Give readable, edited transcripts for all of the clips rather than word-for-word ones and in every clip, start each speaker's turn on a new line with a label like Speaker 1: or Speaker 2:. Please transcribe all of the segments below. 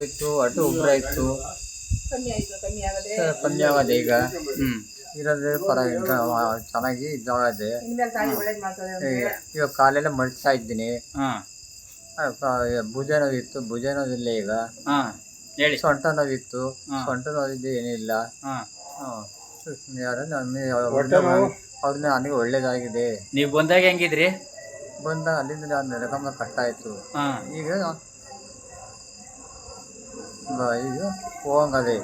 Speaker 1: ಇತ್ತು ಅಟ್ಟು ಉಬ್ರ ಇತ್ತು ಕಮ್ಮಿ ಆಗದೆ ಈಗ ಇರೋದೇ ಪರವಾಗಿಲ್ಲ ಚೆನ್ನಾಗಿ ಇದಾಗದೆ. ಈಗ ಕಾಲೆಲ್ಲ ಮಡ್ತಾ ಇದ್ದೀನಿ. ಭುಜ ನೋವಿತ್ತು, ಭುಜ ನೋವಿಲ್ಲ ಈಗ. ಸೊಂಟ ನೋವಿತ್ತು, ಸೊಂಟ ನೋವಿದ್ದು ಏನಿಲ್ಲ. ಅವ್ರನ್ನ ನನಗೆ ಒಳ್ಳೇದಾಗಿದೆ.
Speaker 2: ನೀವು ಬಂದಾಗ ಹೆಂಗಿದ್ರಿ?
Speaker 1: ಬಂದಾಗ ಅಲ್ಲಿಂದ ನಾನು ನಡ್ಕೊಂಬ ಕಷ್ಟ ಆಯ್ತು. ಈಗ ಈಗ ಹೋಗಂಗದೆ.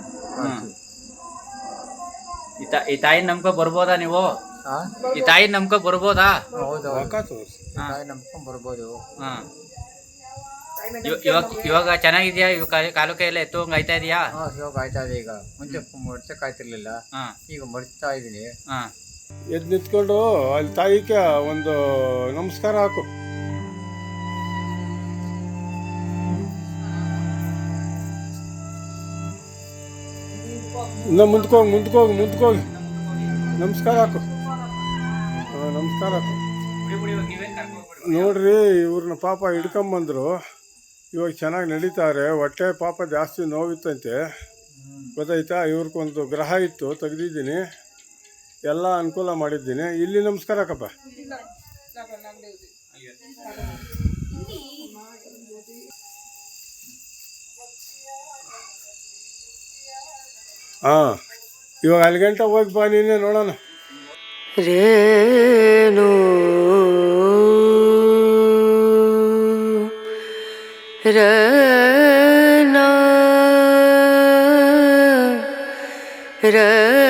Speaker 2: ಈ ತಾಯಿ ನಂಬ್ಕೊ ಬರ್ಬೋದಾ ನೀವು? ಈ ತಾಯಿ ನಂಬ್ಕೊ ಬರ್ಬೋದಾ?
Speaker 1: ಹೌದು, ತಾಯಿ ನಂಬ್ಕೊಂಡ್ ಬರ್ಬೋದು.
Speaker 2: ಇವಾಗ ಚೆನ್ನಾಗಿದ್ಯಾ? ಕಾಲು ಕೈ ಎಲ್ಲ ಎತ್ತುವಂಗ ಆಯ್ತಾ ಇದೆಯಾ?
Speaker 1: ಇವಾಗ ಆಯ್ತಾ ಇದೆ. ಈಗ ಮುಂಚೆ ಮಡ್ಚಕ್ ಆಯ್ತಿರ್ಲಿಲ್ಲ, ಈಗ ಮಡ್ತಾ ಇದೀನಿ.
Speaker 3: ಎದ್ದು ನಿಂತ್ಕೊಂಡು ಅಲ್ಲಿ ತಾಯಿಗೆ ಒಂದು ನಮಸ್ಕಾರ ಹಾಕು. ಇನ್ನು ಮುಂದ್ಕೋಗಿ ನಮಸ್ಕಾರ ಹಾಕು. ನಮಸ್ಕಾರ ಹಾಕು. ನೋಡ್ರಿ, ಇವ್ರನ್ನ ಪಾಪ ಹಿಡ್ಕೊಂಬಂದ್ರು. ಇವಾಗ ಚೆನ್ನಾಗಿ ನಡೀತಾರೆ. ಹೊಟ್ಟೆ ಪಾಪ ಜಾಸ್ತಿ ನೋವಿತ್ತಂತೆ, ಗೊತ್ತಾಯ್ತಾ? ಇವ್ರಿಗೊಂದು ಗ್ರಹ ಇತ್ತು, ತೆಗ್ದಿದ್ದೀನಿ, ಎಲ್ಲ ಅನುಕೂಲ ಮಾಡಿದ್ದೀನಿ. ಇಲ್ಲಿ ನಮಸ್ಕಾರ ಹಾಕಪ್ಪ. ಹಾಂ, ಇವಾಗ ಅಲ್ಲಿ ಗಂಟೆ ಹೋಗಿ ಬಾ, ನೀನೇ ನೋಡೋಣ.
Speaker 4: ರೇಣು ರನ ರನ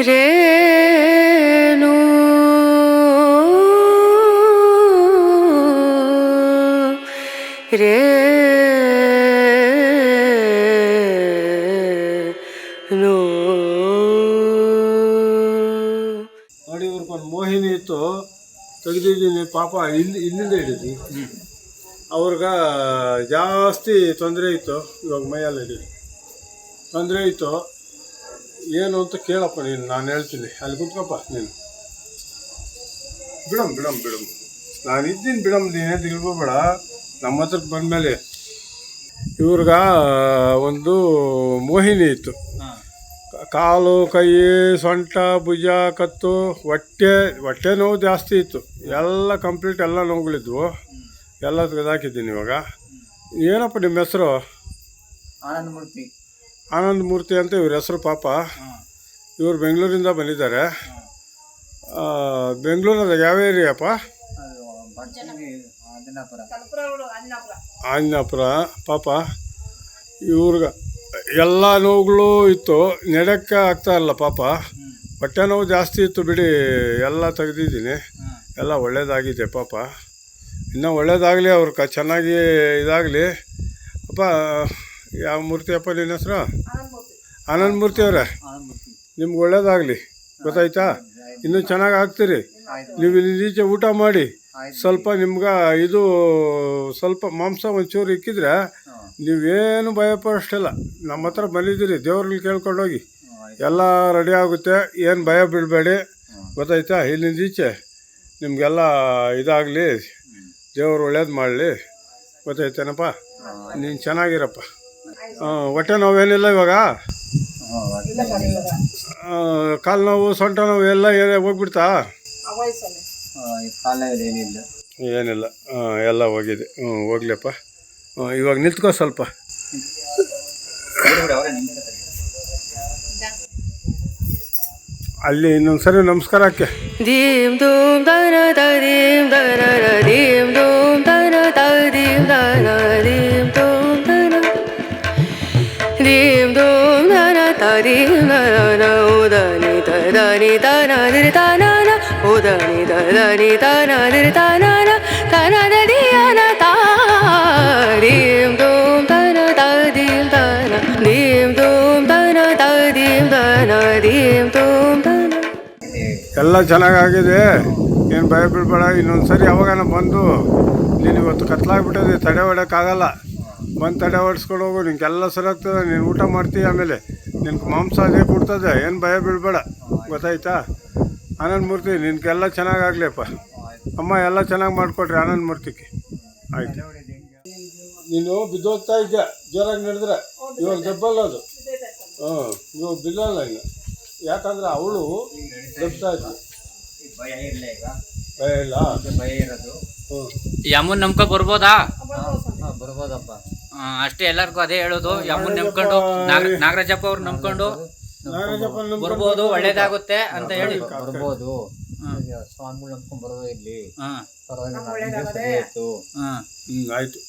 Speaker 4: ರೇಣು ರೇಣು.
Speaker 3: ನೋಡಿ, ಇವ್ರಿಗೊಂದು ಮೋಹಿನಿ ಇತ್ತು, ತೆಗೆದಿದ್ದೀನಿ ಪಾಪ. ಇಲ್ಲಿಂದ ಹಿಡಿದು ಅವ್ರಿಗೆ ಜಾಸ್ತಿ ತೊಂದರೆ ಇತ್ತು. ಇವಾಗ ಮೈಯಲ್ಲಿ ಹಿಡಿದು ತೊಂದರೆ ಇತ್ತು. ಏನು ಅಂತ ಕೇಳಪ್ಪ ನೀನು, ನಾನು ಹೇಳ್ತೀನಿ. ಅಲ್ಲಿ ಕುತ್ಕಪ್ಪ ನೀನು. ಬಿಡಮ್ ನಾನು ಇದ್ದೀನಿ, ನೀನೇ ತಿಳ್ಕೊಬೇಡ. ನಮ್ಮ ಹತ್ರಕ್ಕೆ ಬಂದಮೇಲೆ ಇವ್ರಿಗ ಒಂದು ಮೋಹಿನಿ ಇತ್ತು. ಕಾಲು, ಕೈ, ಸೊಂಟ, ಭುಜ, ಕತ್ತು, ಹೊಟ್ಟೆ ನೋವು ಜಾಸ್ತಿ ಇತ್ತು. ಎಲ್ಲ ಕಂಪ್ಲೀಟ್ ಎಲ್ಲ ನೋವುಗಳಿದ್ವು. ಎಲ್ಲ ತೆಗೆದಾಕಿದ್ದೀನಿ ಇವಾಗ. ಏನಪ್ಪ ನಿಮ್ಮ ಹೆಸರು? ಆನಂದ ಮೂರ್ತಿ ಅಂತ ಇವ್ರ ಹೆಸರು ಪಾಪ. ಇವರು ಬೆಂಗಳೂರಿಂದ ಬಂದಿದ್ದಾರೆ. ಬೆಂಗಳೂರದ ಯಾವ ಏರಿಯಾಪ್ಪ? ಆಂಜನಾಪುರ. ಪಾಪ ಇವ್ರಿಗೆ ಎಲ್ಲ ನೋವುಗಳು ಇತ್ತು, ನಡೆಯೋಕ್ಕೆ ಆಗ್ತಾ ಇಲ್ಲ ಪಾಪ. ಹೊಟ್ಟೆ ನೋವು ಜಾಸ್ತಿ ಇತ್ತು ಬಿಡಿ. ಎಲ್ಲ ತೆಗೆದಿದ್ದೀನಿ, ಎಲ್ಲ ಒಳ್ಳೇದಾಗಿದೆ ಪಾಪ. ಇನ್ನೂ ಒಳ್ಳೇದಾಗಲಿ, ಅವ್ರಿಗೆ ಚೆನ್ನಾಗಿ ಇದಾಗಲಿ ಅಪ್ಪ. ಯಾವ ಮೂರ್ತಿ ಅಪ್ಪ ನಿನ್ನ ಹೆಸರು? ಆನಂದ ಮೂರ್ತಿ ಅವರೇ, ನಿಮ್ಗೆ ಒಳ್ಳೇದಾಗಲಿ, ಗೊತ್ತಾಯ್ತಾ? ಇನ್ನೂ ಚೆನ್ನಾಗಿ ಆಗ್ತೀರಿ. ನೀವು ಈಚೆ ಊಟ ಮಾಡಿ, ಸ್ವಲ್ಪ ನಿಮ್ಗೆ ಇದು ಸ್ವಲ್ಪ ಮಾಂಸ ಒಂಚೂರು ಇಕ್ಕಿದ್ರೆ ನೀವೇನು ಭಯಪಡೋಷ್ಟಿಲ್ಲ. ನಮ್ಮ ಹತ್ರ ಬಂದಿದ್ದೀರಿ, ದೇವ್ರಲ್ಲಿ ಕೇಳ್ಕೊಂಡೋಗಿ ಎಲ್ಲ ರೆಡಿ ಆಗುತ್ತೆ. ಏನು ಭಯ ಬೀಳಬೇಡಿ, ಗೊತ್ತಾಯ್ತಾ? ಇಲ್ಲಿಂದ ಈಚೆ ನಿಮಗೆಲ್ಲ ಇದಾಗಲಿ, ದೇವರು ಒಳ್ಳೇದು ಮಾಡಲಿ, ಗೊತ್ತಾಯ್ತೇನಪ್ಪ? ನೀನು ಚೆನ್ನಾಗಿರಪ್ಪ. ಹೊಟ್ಟೆ ನೋವೇನಿಲ್ಲ ಇವಾಗ? ಕಾಲು ನೋವು, ಸೊಂಟ ನೋವು ಎಲ್ಲ ಹೋಗ್ಬಿಡ್ತಾ? ಏನಿಲ್ಲ, ಎಲ್ಲ ಹೋಗಿದೆ. ಹೋಗ್ಲಪ್ಪ. ಇವಾಗ ನಿಂತ್ಕೋ ಸ್ವಲ್ಪ. ಅಲ್ಲಿ ಇನ್ನೊಂದ್ಸರಿ ನಮಸ್ಕಾರ ಹಾಕಿ.
Speaker 4: ದೀಮ್ ಧೂಮ್ ದನ ದೀಮ್ ದನ ದೀಮ್ ಧೂಮ್ ದನ ದೀಮ್ ದನ ದೀಮ್ ಧೂಮ್ ದನ ದೀಮ್ ಧೂಮ್ ದನ ದೀಮ್ ದನ ಉದನಿ ದನಿ ದನ ದಿರ್ತಾನ ಉದನಿ ದನಿ ದನ ದಿರ್ತಾನ ತನ ದಿಯನ ತಾ ದೀಮ್ ಧೂಮ್ ದನ ದೀಮ್ ದನ ದೀಮ್ ಧೂಮ್ ದನ ದೀಮ್ ದನ ದೀಮ್ ಧೂಮ್ ದನ.
Speaker 3: ಎಲ್ಲ ಚೆನ್ನಾಗಾಗಿದೆ, ಏನು ಭಯ ಬೀಳ್ಬೇಡ. ಇನ್ನೊಂದು ಸರಿ ಯಾವಾಗನ ಬಂದು ನೀನು ಇವತ್ತು ಕತ್ಲಾಗ್ಬಿಟ್ಟದೆ, ತಡೆ ಹೊಡೋಕ್ಕಾಗಲ್ಲ, ಬಂದು ತಡೆ ಹೊಡ್ಸ್ಕೊಂಡು ಹೋಗು, ನಿನ್ಗೆಲ್ಲ ಸರಿಯಾಗ್ತದೆ, ನೀನು ಊಟ ಮಾಡ್ತೀಯ, ಆಮೇಲೆ ನಿನ್ಗೆ ಮಾಂಸ ಅದೇ ಕೊಡ್ತದೆ, ಏನು ಭಯ ಬೀಳ್ಬೇಡ, ಗೊತ್ತಾಯ್ತಾ? ಆನಂದ ಮೂರ್ತಿ ನಿನ್ಗೆಲ್ಲ ಚೆನ್ನಾಗಾಗ್ಲಿಪ್ಪ. ಅಮ್ಮ ಎಲ್ಲ ಚೆನ್ನಾಗಿ ಮಾಡಿಕೊಟ್ರಿ ಆನಂದ ಮೂರ್ತಿಗೆ. ಆಯ್ತು, ನೀನು ಬಿದ್ದೋಗ್ತಾ ಇದ್ದೆ ಜೋರಾಗಿ ನಡೆದ್ರೆ, ಇವಾಗ ದೆಬ್ಬಲ್ಲ ಅದು. ಇವಾಗ ಬಿದ್ದಲ್ಲ ಇನ್ನು, ಯಾಕಂದ್ರೆ ಅವಳು ದೆಬ್ತಾ ಇದ್ಲು.
Speaker 1: ಭಯ ಇಲ್ಲ ಈಗ,
Speaker 3: ಭಯ ಇಲ್ಲ,
Speaker 1: ಭಯ ಇರೋದು.
Speaker 2: ಈ ಅಮ್ಮನ್ ನಂಬ್ಕೊ ಬರ್ಬೋದಾ?
Speaker 1: ಬರ್ಬೋದಪ್ಪ.
Speaker 2: ಅಷ್ಟೇ, ಎಲ್ಲರಿಗೂ ಅದೇ ಹೇಳೋದು. ಈ ಅಮ್ಮನ್ ನಂಬ್ಕೊಂಡು ನಾಗರಾಜಪ್ಪ ಅವ್ರು ನಂಬ್ಕೊಂಡು ಬರ್ಬೋದು, ಒಳ್ಳೇದಾಗುತ್ತೆ ಅಂತ ಹೇಳಿ
Speaker 1: ಬರ್ಬೋದು. ಸ್ವಾಮಿಗಳು ನಂಬ್ಕೊಂಡ್ ಬರೋದು ಇಲ್ಲಿ, ಪರವಾಗಿಲ್ಲ, ಸರಿ ಆಯ್ತು.
Speaker 3: ಆಯ್ತು.